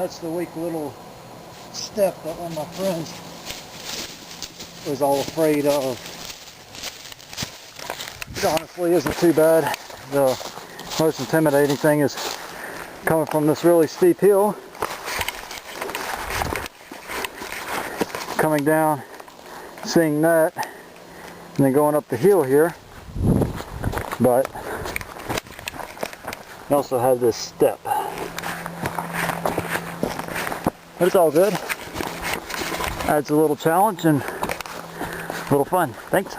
that's the weak little step that one of my friends was all afraid of. It honestly isn't too bad. The most intimidating thing is coming from this really steep hill, coming down, seeing that, and then going up the hill here. But I also have this step. But it's all good. Adds a little challenge and a little fun. Thanks.